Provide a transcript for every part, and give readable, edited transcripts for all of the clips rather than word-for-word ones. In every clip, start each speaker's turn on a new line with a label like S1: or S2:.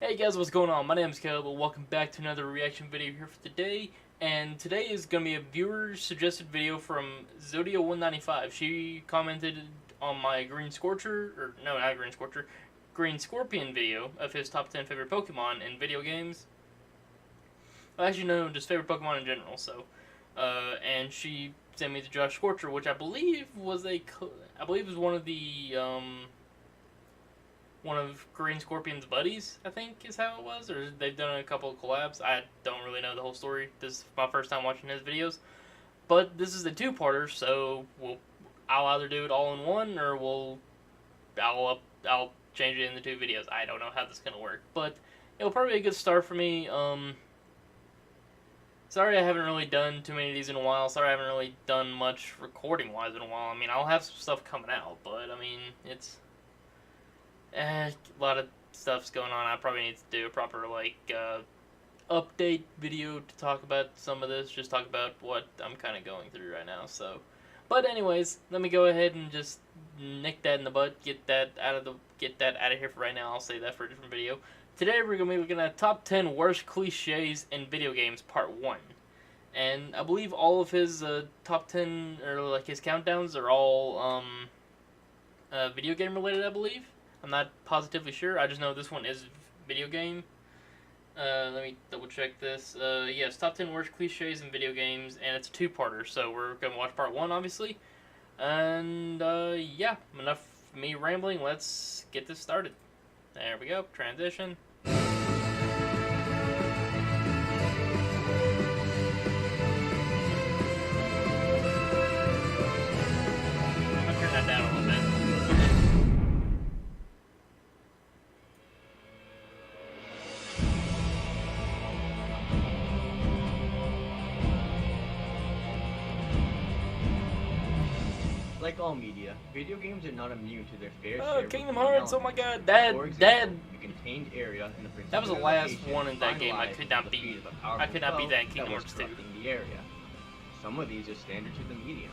S1: Hey guys, what's going on? My name is Caleb, and welcome back to another reaction video here for today. And today is going to be a viewer-suggested video from Zodia195. She commented on my Green Scorcher, or no, not Green Scorcher, Green Scorpion video of his top 10 favorite Pokemon in video games. Well, actually, no, just favorite Pokemon in general. So, and she sent me the Josh Scorcher, which I believe was one of the one of Green Scorpion's buddies, I think is how it was, or they've done a couple of collabs. I don't really know the whole story. This is my first time watching his videos, but this is a two-parter, so I'll either do it all in one, or I'll change it into two videos. I don't know how this is gonna work, but it'll probably be a good start for me. Sorry I haven't really done too many of these in a while. Sorry I haven't really done much recording-wise in a while. I mean, I'll have some stuff coming out, but I mean, it's a lot of stuff's going on. I probably need to do a proper update video to talk about some of this. Just talk about what I'm kind of going through right now. So, but anyways, let me go ahead and just nick that in the bud. Get that out of here for right now. I'll save that for a different video. Today we're gonna be looking at top 10 worst cliches in video games, part 1. And I believe all of his top 10 or like his countdowns are all video game related. I believe. I'm not positively sure. I just know this one is video game. Let me double check this. Yes, top 10 worst cliches in video games, and it's a two-parter. So we're gonna watch part 1, obviously. And yeah, enough me rambling. Let's get this started. There we go. Transition. I'm gonna turn that down a little bit.
S2: Like all media, video games are not immune to their fair share
S1: Oh,
S2: of
S1: Kingdom
S2: redeeming
S1: Hearts! Oh my
S2: elements.
S1: God,
S2: For
S1: Dad!
S2: example, the contained area in a
S1: That was the
S2: particular
S1: last
S2: location
S1: one in that game I
S2: finalized
S1: could not
S2: the
S1: beat.
S2: defeat of a powerful
S1: I could not beat
S2: foe
S1: that in Kingdom
S2: was
S1: Hearts 2.
S2: corrupting the area. Some of these are standard to the medium.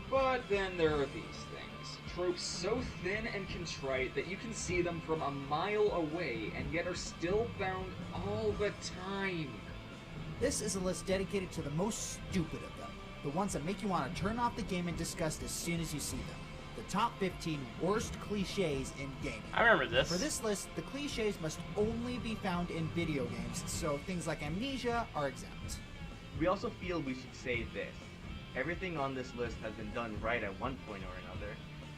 S3: But then there are these things. Tropes so thin and contrite that you can see them from a mile away and yet are still found all the time.
S4: This is a list dedicated to the most stupid of them. The ones that make you want to turn off the game in disgust as soon as you see them. The top 15 worst cliches in gaming.
S1: I remember this.
S4: For this list, the cliches must only be found in video games, so things like amnesia are exempt.
S2: We also feel we should say this. Everything on this list has been done right at one point or another.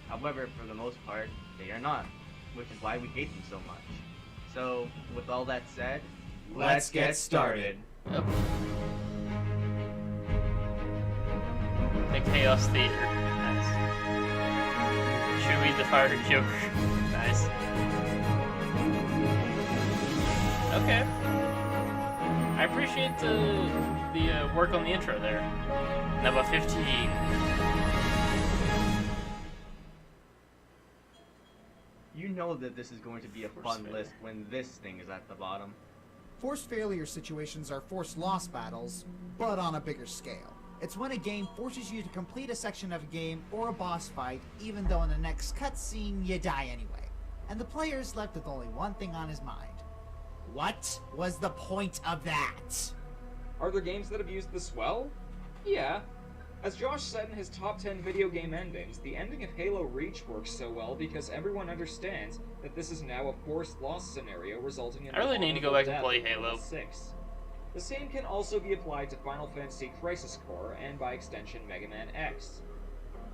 S2: However, for the most part, they are not, which is why we hate them so much. So, with all that said, let's get started.
S1: Yep. The Chaos Theater. Nice. Chewie the Fire Joker. Nice. Okay. I appreciate the work on the intro there. Number 15.
S2: You know that this is going to be a fun list when this thing is at the bottom.
S4: Forced failure situations are forced loss battles, but on a bigger scale. It's when a game forces you to complete a section of a game or a boss fight, even though in the next cutscene you die anyway. And the player's left with only one thing on his mind. What was the point of that?
S3: Are there games that have used this well? Yeah. As Josh said in his top 10 video game endings, the ending of Halo Reach works so well because everyone understands that this is now a forced loss scenario resulting in
S1: I really need to go back and play
S3: death of
S1: Halo.
S3: level 6. The same can also be applied to Final Fantasy Crisis Core and by extension Mega Man X.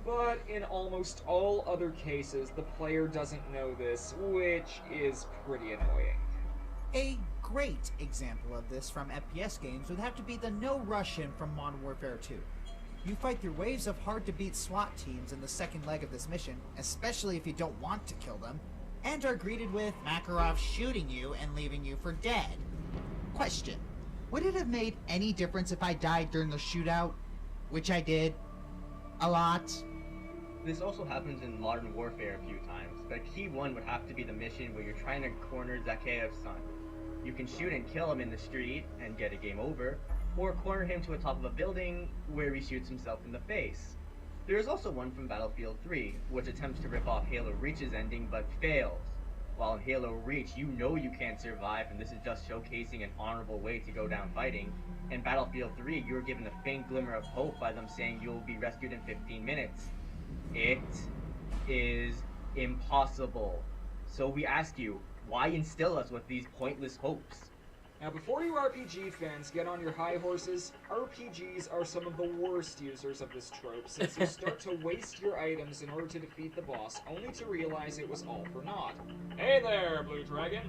S3: But in almost all other cases, the player doesn't know this, which is pretty annoying.
S4: A great example of this from FPS games would have to be the No Russian from Modern Warfare 2. You fight through waves of hard-to-beat SWAT teams in the second leg of this mission, especially if you don't want to kill them, and are greeted with Makarov shooting you and leaving you for dead. Question: would it have made any difference if I died during the shootout? Which I did. A lot.
S2: This also happens in Modern Warfare a few times, but key one would have to be the mission where you're trying to corner Zakhaev's son. You can shoot and kill him in the street and get a game over, or corner him to the top of a building where he shoots himself in the face. There is also one from Battlefield 3, which attempts to rip off Halo Reach's ending but fails. While in Halo Reach, you know you can't survive, and this is just showcasing an honorable way to go down fighting. In Battlefield 3, you were given a faint glimmer of hope by them saying you'll be rescued in 15 minutes. It is impossible. So we ask you, why instill us with these pointless hopes?
S3: Now, before you RPG fans get on your high horses, RPGs are some of the worst users of this trope, since you start to waste your items in order to defeat the boss, only to realize it was all for naught. Hey there, Blue Dragon!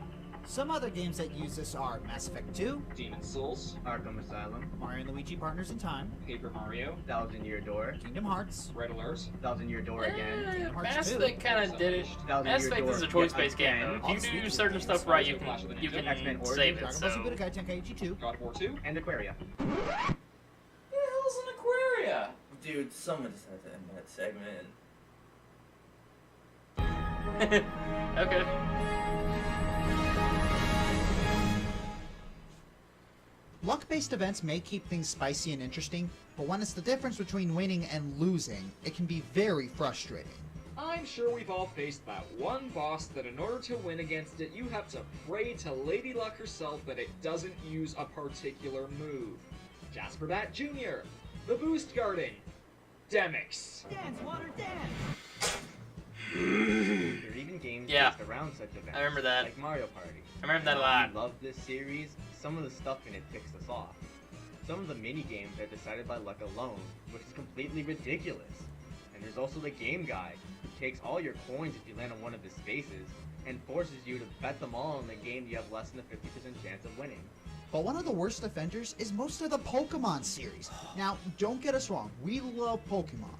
S4: Some other games that use this are Mass Effect 2,
S3: Demon's Souls,
S2: Arkham Asylum,
S4: Mario & Luigi Partners in Time,
S3: Paper Mario,
S2: Thousand Year Door,
S4: Kingdom Hearts,
S3: Red Alert,
S2: Thousand Year Door again,
S4: Hearts
S1: Mass
S4: 2.
S1: Effect kind of did it.
S2: Thousand
S1: Mass
S2: Year
S1: Effect
S2: Door
S1: is a choice-based
S2: again,
S1: game, though.
S4: On
S1: If you do
S4: Switch,
S1: certain
S4: it's
S1: stuff right, you can
S2: X-Men
S1: save it.
S4: Dragon Ball
S1: So.
S4: Z Budokai Tenkaichi 2,
S3: God of War 2,
S2: and Aquaria.
S1: What the hell's an Aquaria?
S5: Dude, someone just had to end that segment.
S1: Okay.
S4: Luck-based events may keep things spicy and interesting, but when it's the difference between winning and losing, it can be very frustrating.
S3: I'm sure we've all faced that one boss that in order to win against it, you have to pray to Lady Luck herself that it doesn't use a particular move. Jasper Bat Jr., the Boost Garden, Demix.
S2: There are even games
S1: Yeah.
S2: based around such events.
S1: I remember that.
S2: Like Mario Party.
S1: I remember that a
S2: While
S1: lot.
S2: we love this series, some of the stuff in it ticks us off. Some of the mini games are decided by luck alone, which is completely ridiculous. And there's also the game guide, who takes all your coins if you land on one of his spaces, and forces you to bet them all on the game you have less than a 50% chance of winning.
S4: But one of the worst offenders is most of the Pokemon series. Now, don't get us wrong, we love Pokemon.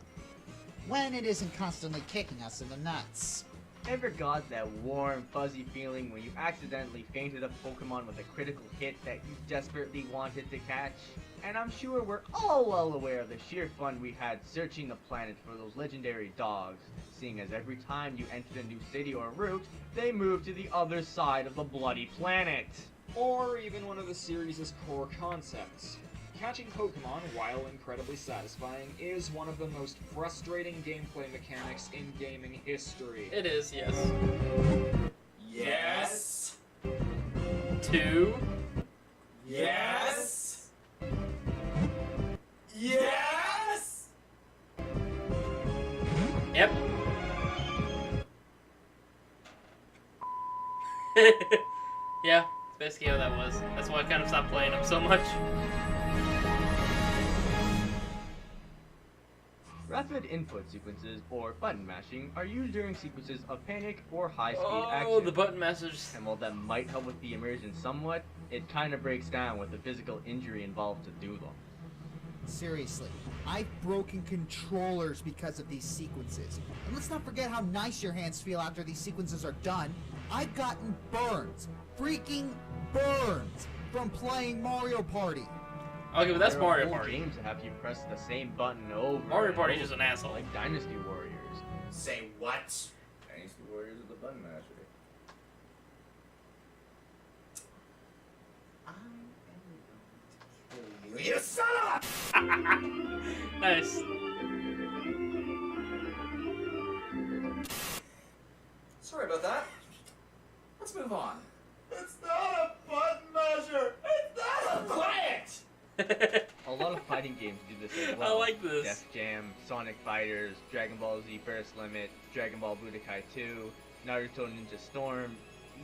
S4: When it isn't constantly kicking us in the nuts.
S2: Ever got that warm, fuzzy feeling when you accidentally fainted a Pokemon with a critical hit that you desperately wanted to catch? And I'm sure we're all well aware of the sheer fun we had searching the planet for those legendary dogs, seeing as every time you entered a new city or route, they moved to the other side of the bloody planet.
S3: Or even one of the series' core concepts. Catching Pokemon, while incredibly satisfying, is one of the most frustrating gameplay mechanics in gaming history.
S1: It is, yes.
S5: Yes.
S1: 2.
S5: Yes. Yes.
S1: Yep. Yeah, that's basically how that was. That's why I kind of stopped playing them so much.
S2: Rapid input sequences, or button mashing, are used during sequences of panic or high-speed action.
S1: Oh, the button message.
S2: And while that might help with the immersion somewhat, it kind of breaks down with the physical injury involved to do them.
S4: Seriously, I've broken controllers because of these sequences. And let's not forget how nice your hands feel after these sequences are done. I've gotten burns, freaking burns, from playing Mario Party.
S1: Okay, but that's
S2: There are
S1: Mario
S2: whole
S1: Party.
S2: games that have you press the same button over.
S1: Mario
S2: and
S1: Party's
S2: over,
S1: just an asshole.
S2: Like Dynasty Warriors.
S5: Say what? Dynasty Warriors with the button masher. I am going to kill you. You son of a...
S1: Nice.
S5: Sorry about that. Let's move on. It's not a button masher. It's not a... Quiet!
S2: A lot of fighting games do this as
S1: I
S2: well.
S1: like this.
S2: Def Jam, Sonic Fighters, Dragon Ball Z Burst Limit, Dragon Ball Budokai 2, Naruto Ninja Storm.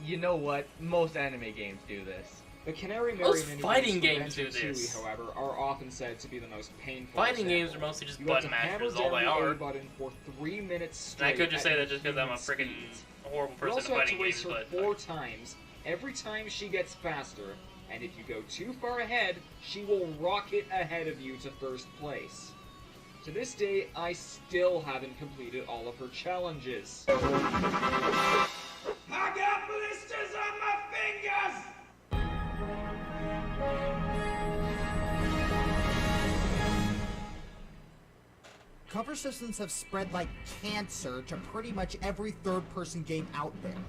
S2: You know what? Most anime games do this.
S3: The Canary
S1: Most
S3: Mary minigames
S1: fighting
S3: from
S1: games do
S3: Banjo-Tooie,
S1: this.
S3: however, are often said to be the most painful.
S1: Fighting
S3: example.
S1: games are mostly just
S3: You have
S1: button
S3: to hammer
S1: mashers, all
S3: down
S1: they
S3: the
S1: are.
S3: A button for 3 minutes
S1: And I
S3: straight.
S1: could just
S3: at
S1: say that just because I'm a
S3: insane
S1: freaking
S3: speeds.
S1: horrible
S3: You
S1: person
S3: also
S1: at
S3: have to
S1: fighting
S3: race
S1: games,
S3: her
S1: but
S3: 4 times. Every time she gets faster, and if you go too far ahead, she will rocket ahead of you to first place. To this day, I still haven't completed all of her challenges. I got blisters on my fingers!
S4: Cover systems have spread like cancer to pretty much every third-person game out there.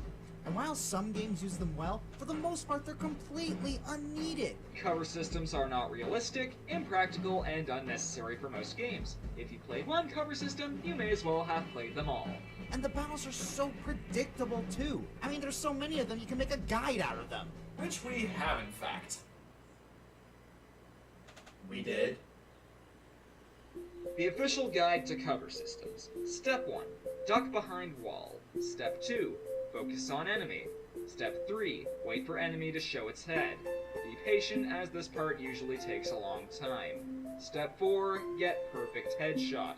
S4: And while some games use them well, for the most part they're completely unneeded.
S3: Cover systems are not realistic, impractical, and unnecessary for most games. If you played one cover system, you may as well have played them all.
S4: And the battles are so predictable, too. I mean, there's so many of them, you can make a guide out of them.
S5: Which we have, in fact. We did.
S3: The official guide to cover systems. Step 1. Duck behind wall. Step 2. Focus on enemy. Step 3. Wait for enemy to show its head. Be patient as this part usually takes a long time. Step 4. Get perfect headshot.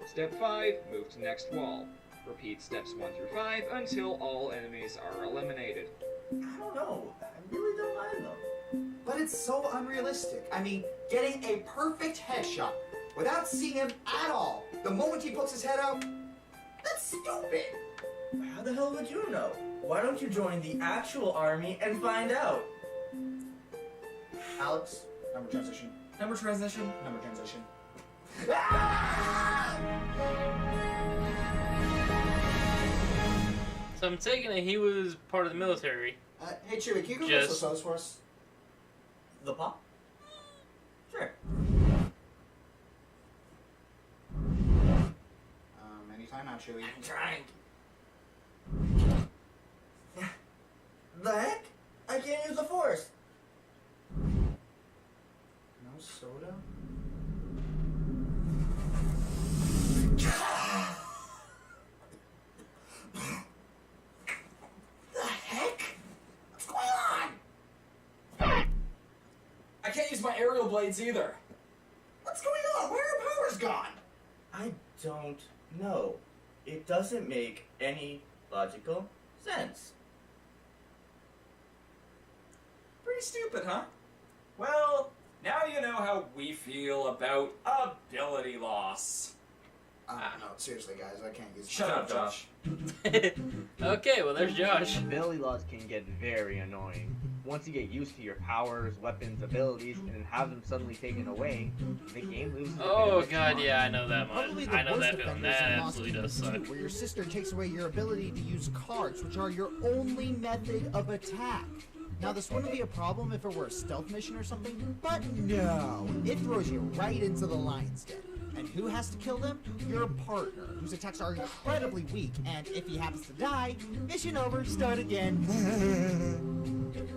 S3: Step 5. Move to next wall. Repeat steps 1 through 5 until all enemies are eliminated.
S6: I don't know. I really don't mind them. But it's so unrealistic. I mean, getting a perfect headshot without seeing him at all the moment he pokes his head out, that's stupid.
S7: How the hell would you know? Why don't you join the actual army and find out?
S6: Alex, number transition.
S5: Number transition.
S6: Number transition.
S1: So I'm taking it he was part of the military.
S6: Hey Chewie, can you go
S1: Just-
S6: get those for us?
S7: The pop? Sure.
S6: Anytime now, Chewie.
S7: I'm trying. The heck? I can't use the force.
S6: No soda?
S7: The heck? What's going on?
S5: I can't use my aerial blades either.
S6: What's going on? Where are powers gone?
S7: I don't know. It doesn't make any logical sense.
S5: Pretty stupid, huh? Well, now you know how we feel about ability loss.
S6: No, seriously, guys, I can't use.
S5: Shut up, Josh.
S1: Okay, well there's Josh.
S2: Ability loss can get very annoying. Once you get used to your powers, weapons, abilities, and then have them suddenly taken away, the game loses a bit
S1: Oh
S2: of its
S1: god,
S2: charm.
S1: yeah, I know that much.
S4: Probably the
S1: I know
S4: worst
S1: that feeling.
S4: offenders
S1: That
S4: in Lost
S1: absolutely does
S4: Kingdom
S1: suck.
S4: 2, where your sister takes away your ability to use cards, which are your only method of attack. Now, this wouldn't be a problem if it were a stealth mission or something, but no, it throws you right into the lion's den. And who has to kill them? Your partner, whose attacks are incredibly weak, and if he happens to die, mission over, start again.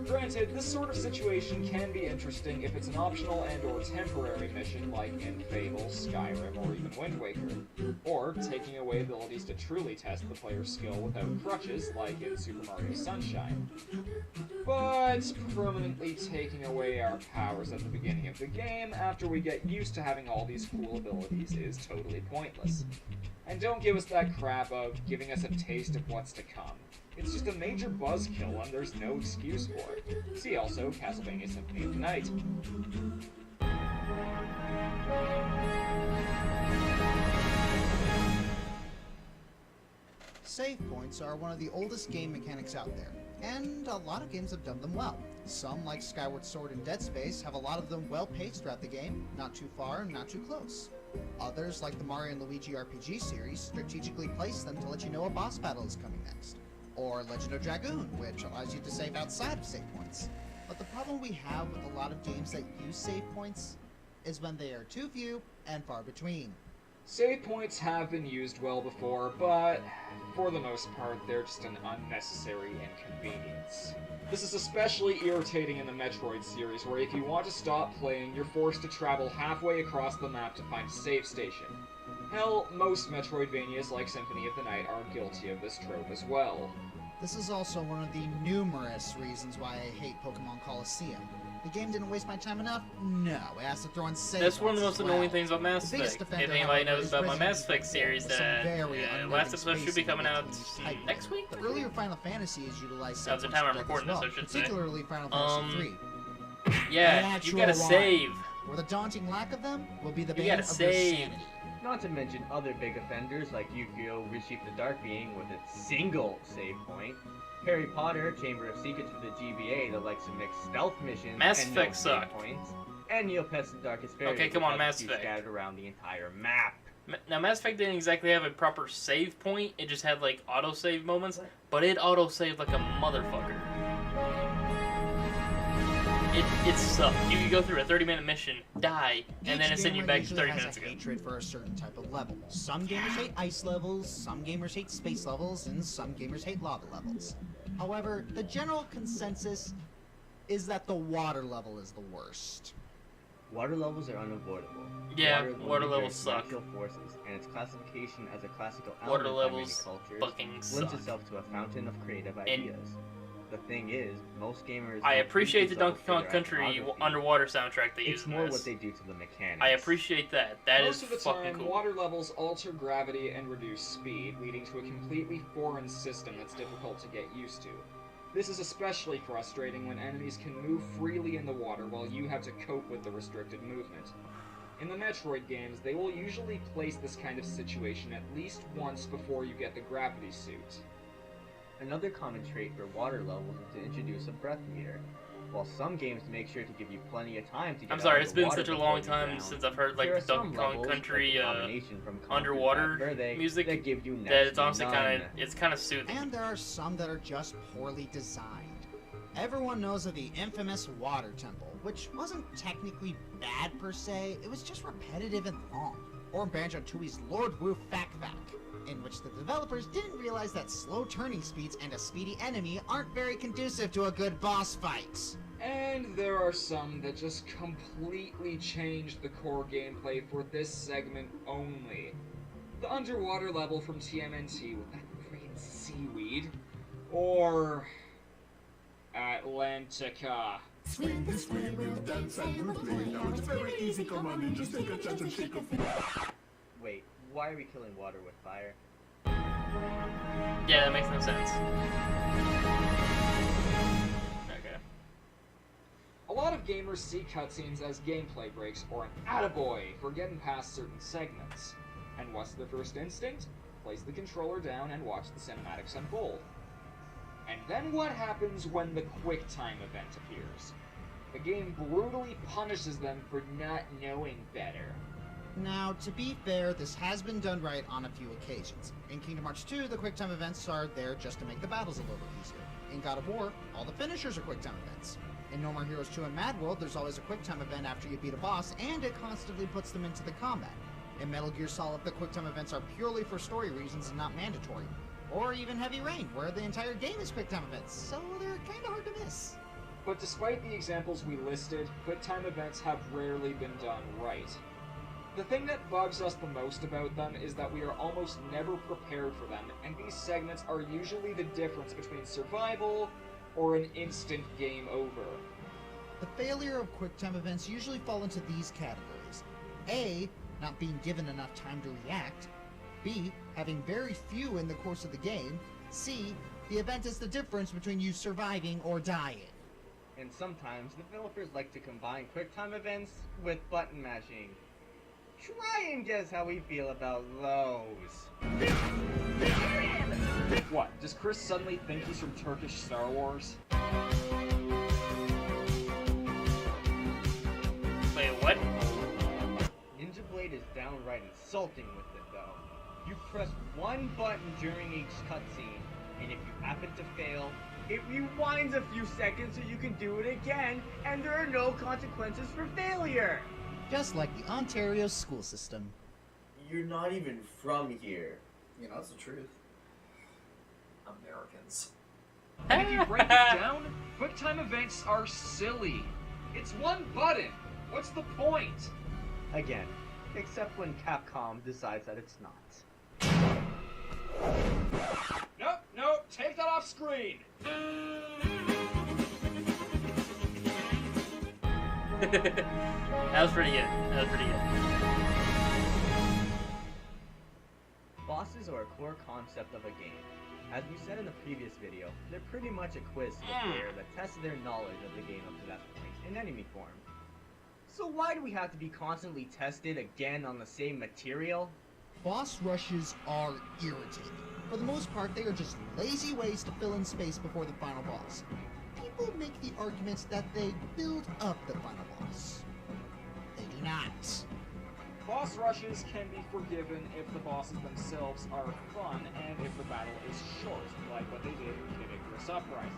S3: Granted, this sort of situation can be interesting if it's an optional and or temporary mission like in Fable, Skyrim, or even Wind Waker. Or taking away abilities to truly test the player's skill without crutches like in Super Mario Sunshine. But permanently taking away our powers at the beginning of the game after we get used to having all these cool abilities is totally pointless. And don't give us that crap of giving us a taste of what's to come. It's just a major buzzkill and there's no excuse for it. See also Castlevania Symphony of the Night.
S4: Save points are one of the oldest game mechanics out there, and a lot of games have done them well. Some, like Skyward Sword and Dead Space, have a lot of them well paced throughout the game, not too far and not too close. Others, like the Mario & Luigi RPG series, strategically place them to let you know a boss battle is coming next. Or Legend of Dragoon, which allows you to save outside of save points. But the problem we have with a lot of games that use save points is when they are too few and far between.
S3: Save points have been used well before, but for the most part, they're just an unnecessary inconvenience. This is especially irritating in the Metroid series, where if you want to stop playing, you're forced to travel halfway across the map to find a save station. Hell, most Metroidvanias like Symphony of the Night are guilty of this trope as well.
S4: This is also one of the numerous reasons why I hate Pokemon Colosseum. The game didn't waste my time enough? No, it has to throw in save
S1: That's one of the
S4: points
S1: most
S4: as
S1: annoying
S4: well.
S1: things about Mass
S4: The biggest
S1: Effect.
S4: offender,
S1: If anybody
S4: however,
S1: knows
S4: is
S1: about my
S4: Resident
S1: Mass Effect
S4: Evil,
S1: series,
S4: with some very
S1: last
S4: unnerving
S1: episode should be
S4: spacing
S1: coming out
S4: and type
S1: next week?
S4: The earlier Final Fantasies utilized
S1: That was the
S4: save
S1: time I'm
S4: points
S1: recording
S4: as well,
S1: this, I should say.
S4: particularly Final Fantasy III.
S1: Yeah,
S4: The
S1: you gotta
S4: actual one,
S1: save.
S4: where the daunting lack of them will be the
S1: You
S4: bane
S1: gotta
S4: of
S1: save.
S4: your sanity.
S2: Not to mention other big offenders like Yu-Gi-Oh! Reshape the Dark Being with its single save point, Harry Potter Chamber of Secrets for the GBA that likes to mix stealth missions
S1: Mass
S2: and
S1: Effect
S2: no save
S1: sucked.
S2: points, and Neopets and Darkest Fairy
S1: Okay, come on,
S2: which has
S1: Mass
S2: to be
S1: Effect.
S2: scattered around the entire map.
S1: Now, Mass Effect didn't exactly have a proper save point. It just had, like, autosave moments, but it autosaved like a motherfucker. it sucked. You could go through a 30-minute mission, die, and then it send you back to 30 minutes
S4: ago.
S1: ago.
S4: Hatred for a certain type of level. Some gamers hate ice levels, some gamers hate space levels, and some gamers hate lava levels. However, the general consensus is that the water level is the worst.
S2: Water levels are unavoidable.
S1: Yeah,
S2: Water is one
S1: water
S2: of the
S1: levels
S2: Earth's
S1: suck.
S2: natural forces, and its classification as a classical
S1: Water
S2: element by many
S1: levels
S2: cultures
S1: fucking
S2: lends
S1: suck.
S2: itself to a fountain of creative ideas. The thing is, most gamers
S1: I
S2: don't
S1: appreciate the
S2: treat
S1: Donkey Kong
S2: themselves for their
S1: Country
S2: iconography.
S1: underwater soundtrack they use
S2: It's
S1: in
S2: more
S1: this.
S2: what they do to the mechanics.
S1: I appreciate that. That is
S3: Most of the
S1: fucking
S3: time,
S1: cool.
S3: water levels alter gravity and reduce speed, leading to a completely foreign system that's difficult to get used to. This is especially frustrating when enemies can move freely in the water while you have to cope with the restricted movement. In the Metroid games, they will usually place this kind of situation at least once before you get the gravity suit.
S2: Another common trait for water levels is to introduce a breath meter. While some games make sure to give you plenty of time to get
S1: I'm
S2: out
S1: sorry,
S2: of
S1: it's
S2: the
S1: been
S2: water
S1: such a
S2: before
S1: long
S2: you
S1: time
S2: drown,
S1: since I've heard like
S2: there are
S1: the Donkey
S2: some
S1: Kong
S2: levels,
S1: Country
S2: like the combination from Conquer
S1: underwater
S2: Bad Verde,
S1: music
S2: that give you next
S1: that it's
S2: to
S1: honestly
S2: none.
S1: kind of soothing.
S4: And there are some that are just poorly designed. Everyone knows of the infamous Water Temple, which wasn't technically bad per se, it was just repetitive and long. Or Banjo-Tooie's Lord Wu Fak Fak, in which the developers didn't realize that slow turning speeds and a speedy enemy aren't very conducive to a good boss fight.
S3: And there are some that just completely change the core gameplay for this segment only. The underwater level from TMNT with that green seaweed, or Atlantica.
S8: Swing the squirrel, dance and we'll play now. It's very easy, come on in, just take a chance and shake a feet.
S2: Wait, why are we killing water with fire?
S1: Yeah, that makes no sense. Okay.
S3: A lot of gamers see cutscenes as gameplay breaks or an attaboy for getting past certain segments. And what's their first instinct? Place the controller down and watch the cinematics unfold. And then what happens when the QuickTime event appears? The game brutally punishes them for not knowing better.
S4: Now, to be fair, this has been done right on a few occasions. In Kingdom Hearts 2, the QuickTime events are there just to make the battles a little easier. In God of War, all the finishers are QuickTime events. In No More Heroes 2 and Mad World, there's always a QuickTime event after you beat a boss, and it constantly puts them into the combat. In Metal Gear Solid, the QuickTime events are purely for story reasons and not mandatory. Or even Heavy Rain, where the entire game is QuickTime events, so they're kinda hard to miss.
S3: But despite the examples we listed, QuickTime events have rarely been done right. The thing that bugs us the most about them is that we are almost never prepared for them, and these segments are usually the difference between survival or an instant game over.
S4: The failure of QuickTime events usually fall into these categories. A, not being given enough time to react. B, having very few in the course of the game. C, the event is the difference between you surviving or dying.
S2: And sometimes, developers like to combine QuickTime events with button mashing. Try and guess how we feel about those.
S3: What, does Chris suddenly think he's from Turkish Star Wars?
S1: Wait, what?
S2: Ninja Blade is downright insulting with it, though. You press one button during each cutscene, and if you happen to fail, it rewinds a few seconds so you can do it again, and there are no consequences for failure!
S4: Just like the Ontario school system.
S7: You're not even from here.
S5: You know, that's the truth. Americans.
S3: And if you break it down, QuickTime events are silly. It's one button. What's the point?
S2: Again, except when Capcom decides that it's not.
S3: Nope, take that off screen.
S1: That was pretty good.
S2: Bosses are a core concept of a game. As we said in the previous video, they're pretty much a quiz to the player that tests their knowledge of the game up to that point, in enemy form. So why do we have to be constantly tested again on the same material?
S4: Boss rushes are irritating. For the most part, they are just lazy ways to fill in space before the final boss. People make the argument that they build up the final boss. They do not.
S3: Boss rushes can be forgiven if the bosses themselves are fun and if the battle is short, like what they did in Kid Icarus Uprising.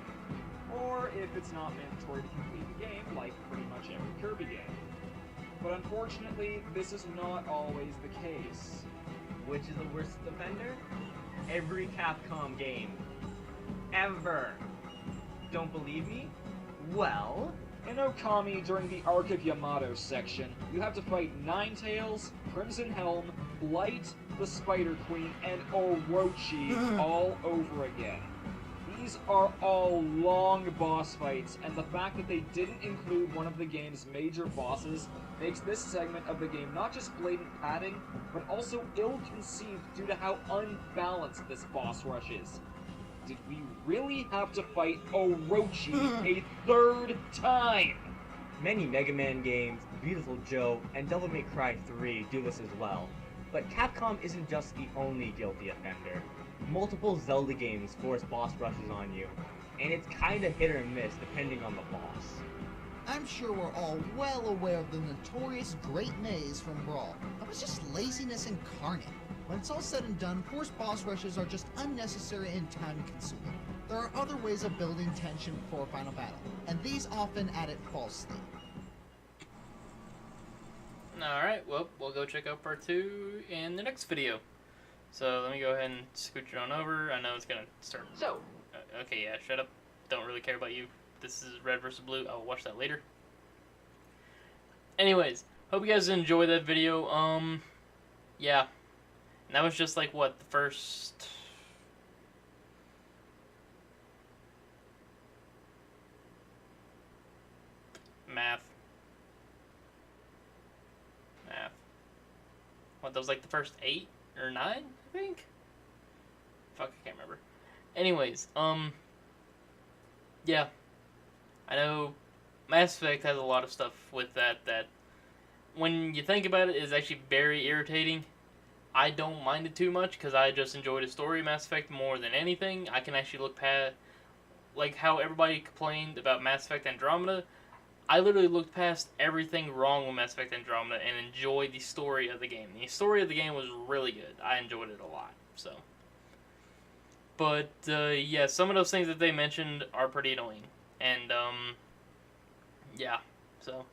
S3: or if it's not mandatory to complete the game, like pretty much every Kirby game. But unfortunately, this is not always the case.
S2: Which is the worst offender? Every Capcom game. Ever. Don't believe me? Well...
S3: In Okami, during the Arc of Yamato section, you have to fight Ninetales, Crimson Helm, Blight, the Spider Queen, and Orochi all over again. These are all long boss fights, and the fact that they didn't include one of the game's major bosses makes this segment of the game not just blatant padding, but also ill-conceived due to how unbalanced this boss rush is. Did we really have to fight Orochi a third time?
S2: Many Mega Man games, Beautiful Joe, and Devil May Cry 3 do this as well. But Capcom isn't just the only guilty offender. Multiple Zelda games force boss rushes on you, and it's kinda hit or miss depending on the boss.
S9: I'm sure we're all well aware of the notorious Great Maze from Brawl. That was just laziness incarnate. When it's all said and done, forced boss rushes are just unnecessary and time-consuming. There are other ways of building tension before a final battle, and these often add it falsely.
S1: Alright, well, we'll go check out part 2 in the next video. So let me go ahead and scooch it on over. I know it's gonna start.
S3: So,
S1: okay, yeah, shut up. Don't really care about you. This is Red vs. Blue. I'll watch that later. Anyways, hope you guys enjoyed that video. Yeah. And that was just like, what, the first... Math. What, that was like the first 8 or 9, I think? Fuck, I can't remember. Anyways, yeah. I know Mass Effect has a lot of stuff with that when you think about it is actually very irritating. I don't mind it too much because I just enjoy the story of Mass Effect more than anything. I can actually look past, like how everybody complained about Mass Effect Andromeda. I literally looked past everything wrong with Mass Effect Andromeda and enjoyed the story of the game. The story of the game was really good. I enjoyed it a lot, so. But, yeah, some of those things that they mentioned are pretty annoying. And, yeah, so.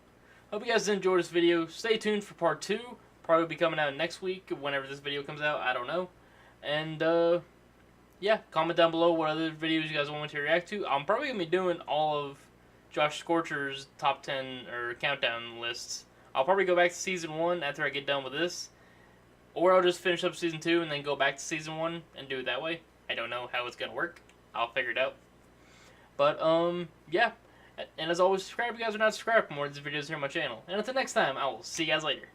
S1: Hope you guys enjoyed this video. Stay tuned for part 2. Probably be coming out next week, whenever this video comes out. I don't know. And, yeah, comment down below what other videos you guys want me to react to. I'm probably going to be doing all of Josh Scorcher's top 10 or countdown lists. I'll probably go back to season 1 after I get done with this. Or I'll just finish up season 2 and then go back to season 1 and do it that way. I don't know how it's going to work. I'll figure it out. But, yeah. And as always, subscribe if you guys are not subscribed for more of these videos here on my channel. And until next time, I will see you guys later.